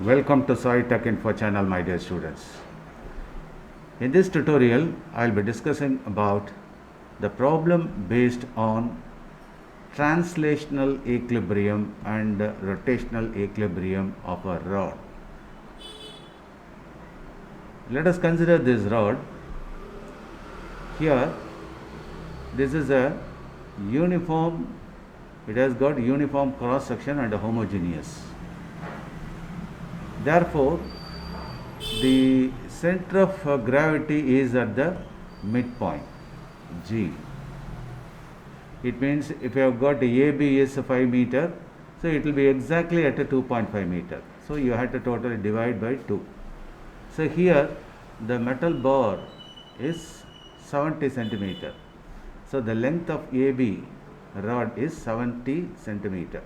Welcome to Sai Tech Info channel, my dear students. In this tutorial, I will be discussing about the problem based on translational equilibrium and rotational equilibrium of a rod. Let us consider this rod. Here, this is a uniform, it has got uniform cross section and homogeneous. Therefore, the center of gravity is at the midpoint G. It means if you have got AB is 5 meter, so it will be exactly at a 2.5 meter. So you have to totally divide by 2. So here the metal bar is 70 centimeter. So the length of AB rod is 70 centimeter.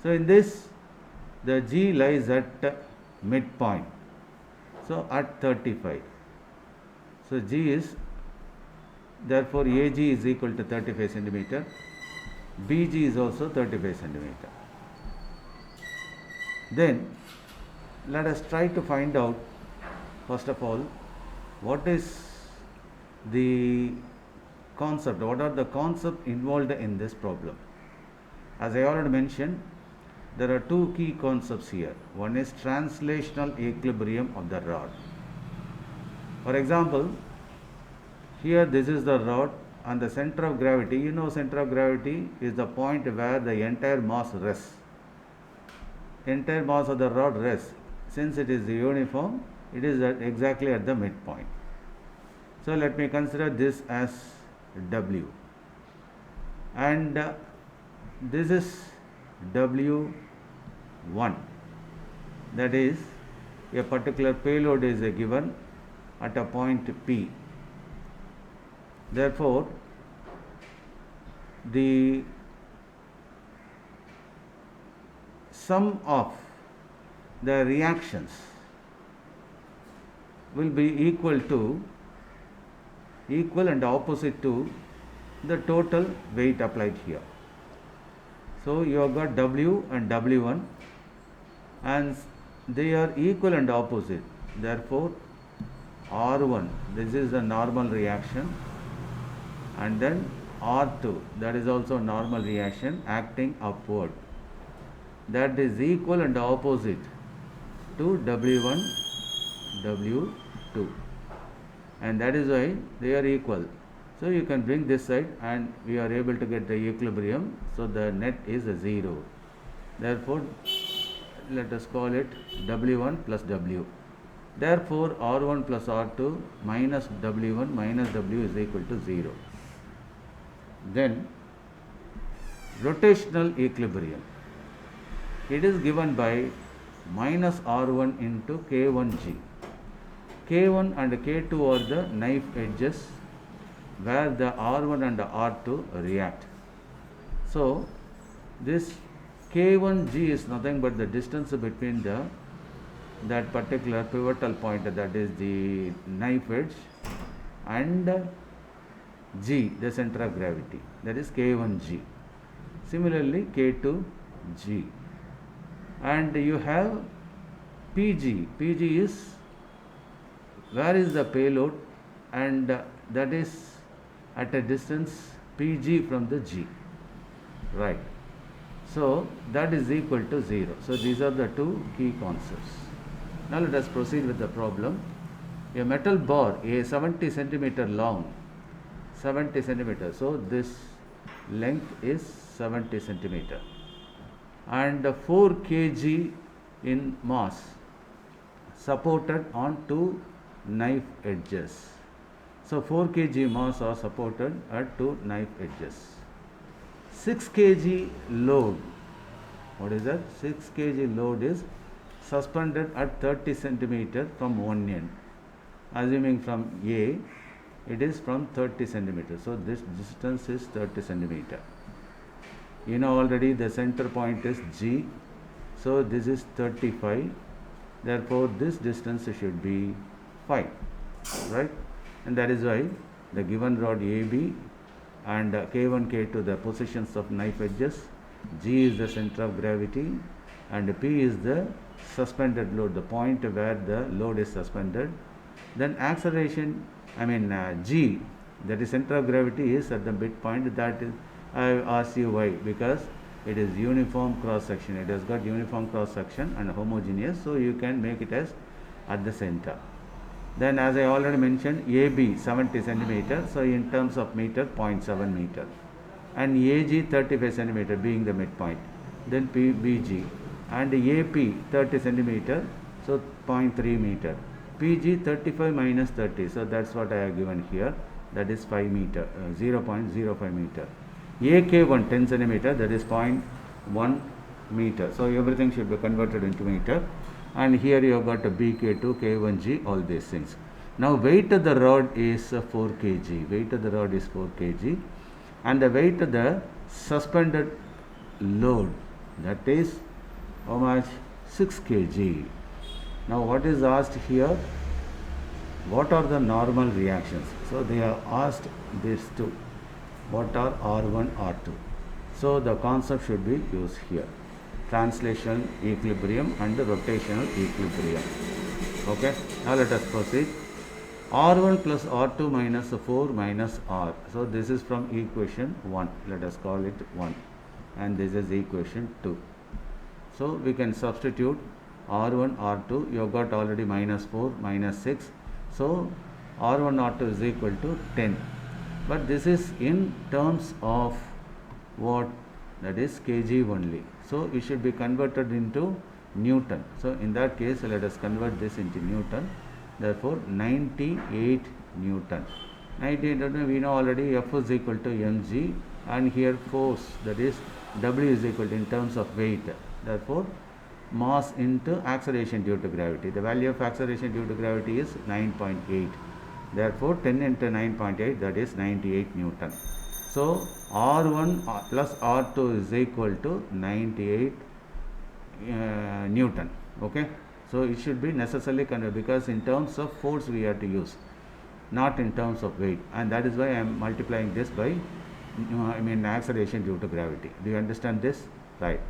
So in this, the G lies at midpoint, so at 35. So G is, therefore AG is equal to 35 centimeter, BG is also 35 centimeter. Then let us try to find out, first of all, what is the concept, what are the concepts involved in this problem. As I already mentioned, there are two key concepts here. One is translational equilibrium of the rod. For example, here this is the rod and the center of gravity. You know, center of gravity is the point where the entire mass rests. Entire mass of the rod rests. Since it is uniform, it is exactly at the midpoint. So let me consider this as W. And this is W1, that is a particular payload is given at a point P. Therefore, the sum of the reactions will be equal and opposite to the total weight applied here. So you have got W and W1 and they are equal and opposite. Therefore, R1, this is the normal reaction, and then R2, that is also normal reaction acting upward. That is equal and opposite to W1, W2, and that is why they are equal. So you can bring this side and we are able to get the equilibrium. So the net is 0. Therefore, let us call it W1 plus W. Therefore, R1 plus R2 minus W1 minus W is equal to 0. Then, rotational equilibrium. It is given by minus R1 into K1G. K1 and K2 are the knife edges where the R1 and R2 react. So, this K1G is nothing but the distance between that particular pivotal point, that is the knife edge, and G, the center of gravity, that is K1G. Similarly, K2G. And you have PG. PG is where is the payload, and that is at a distance PG from the G, right? So that is equal to 0. So these are the two key concepts. Now let us proceed with the problem. A metal bar, a 70 centimeter long, 70 centimeter. So this length is 70 centimeter, and 4 kg in mass, supported on two knife edges. So 4 kg mass are supported at two knife edges. 6 kg load. What is that? 6 kg load is suspended at 30 centimeter from one end. Assuming from A, it is from 30 centimeter. So this distance is 30 centimeter. You know already the center point is G. So this is 35. Therefore, this distance should be 5, right? And that is why the given rod AB and K1, K2 the positions of knife edges, G is the center of gravity, and P is the suspended load, the point where the load is suspended. Then acceleration, G, that is center of gravity, is at the midpoint. That is, I have asked you why, because it is uniform cross section. It has got uniform cross section and homogeneous, so you can make it as at the center. Then as I already mentioned, AB 70 centimeter, so in terms of meter, 0.7 meter, and AG 35 centimeter being the midpoint. Then BG and AP 30 centimeter, so 0.3 meter. PG 35 minus 30, so that's what I have given here, that is 5 meter, 0.05 meter. AK1 10 centimeter, that is 0.1 meter. So everything should be converted into meter. And here you have got a BK2, K1G, all these things. Now weight of the rod is 4 kg. Weight of the rod is 4 kg. And the weight of the suspended load, that is how much? 6 kg. Now what is asked here? What are the normal reactions? So they have asked these two. What are R1, R2? So the concept should be used here. Translational equilibrium and rotational equilibrium. Okay, now let us proceed. R1 plus R2 minus 4 minus R. So this is from equation 1. Let us call it 1. And this is equation 2. So we can substitute R1, R2. You have got already minus 4, minus 6. So R1, R2 is equal to 10. But this is in terms of what? That is kg only. So it should be converted into Newton. So in that case, let us convert this into Newton. Therefore 98 Newton. 98 Newton, we know already F is equal to mg, and here force, that is W is equal to, in terms of weight. Therefore mass into acceleration due to gravity. The value of acceleration due to gravity is 9.8. Therefore 10 into 9.8, that is 98 Newton. So R1 plus R2 is equal to 98 Newton. Okay. So it should be necessarily converted, because in terms of force we have to use, not in terms of weight, and that is why I am multiplying this by acceleration due to gravity. Do you understand this? Right.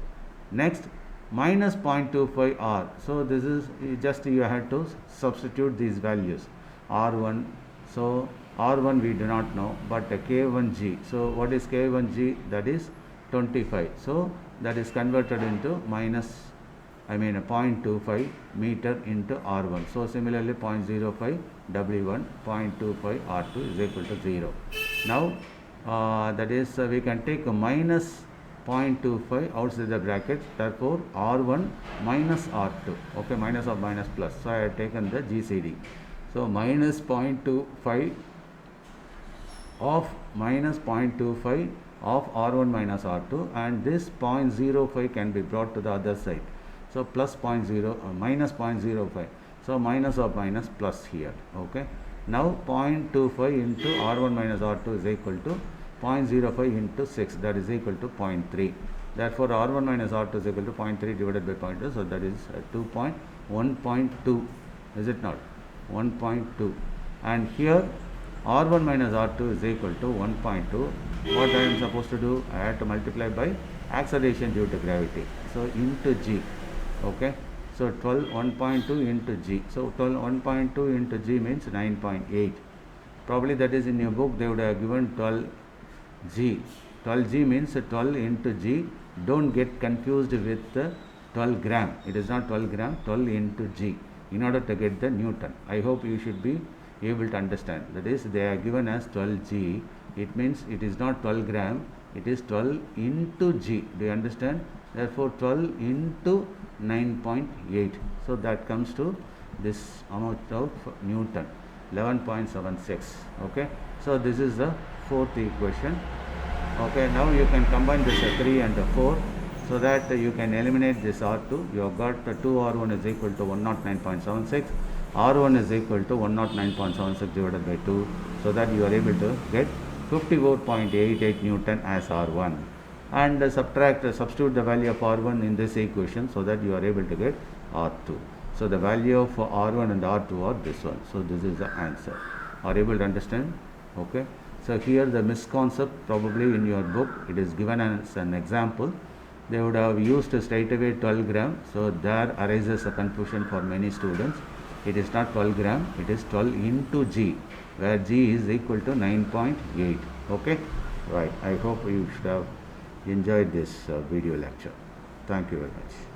Next, minus 0.25 R. So this is just, you have to substitute these values. R1, so R1 we do not know, but K1G. So what is K1G? That is 25. So that is converted into minus, 0.25 meter into R1. So similarly 0.05 W1, 0.25 R2 is equal to 0. Now that is we can take a minus 0.25 outside the bracket. Therefore R1 minus R2. Okay, minus or minus plus. So I have taken the GCD. So minus 0.25 of minus 0.25 of R1 minus R2, and this 0.05 can be brought to the other side. So plus minus 0.05. So minus of minus plus here. Okay. Now 0.25 into R1 minus R2 is equal to 0.05 into 6, that is equal to 0.3. Therefore R1 minus R2 is equal to 0.3 divided by 0.2. So that is 1.2. Is it not? 1.2. And here R1 minus R2 is equal to 1.2. What I am supposed to do? I have to multiply by acceleration due to gravity. So into G. Okay. So 1.2 into G. So 1.2 into G means 9.8. Probably that is in your book, they would have given 12G. 12G means 12 into G. Don't get confused with 12 gram. It is not 12 gram, 12 into G, in order to get the Newton. I hope you should be able to understand. That is, they are given as 12G. It means it is not 12 gram, it is 12 into G. Do you understand? Therefore 12 into 9.8. So that comes to this amount of Newton, 11.76. Okay. So this is the fourth equation. Okay. Now you can combine this 3 and 4, so that you can eliminate this R2. You have got 2R1 is equal to 109.76. R1 is equal to 109.76 divided by 2, so that you are able to get 54.88 Newton as R1, and substitute the value of R1 in this equation, so that you are able to get R2. So the value of R1 and R2 are this one. So this is the answer. Are you able to understand? Okay. So here the misconcept, probably in your book it is given as an example. they would have used straight away 12 gram. So there arises a confusion for many students. It is not 12 gram, it is 12 into G, where G is equal to 9.8. Okay, right. I hope you should have enjoyed this video lecture. Thank you very much.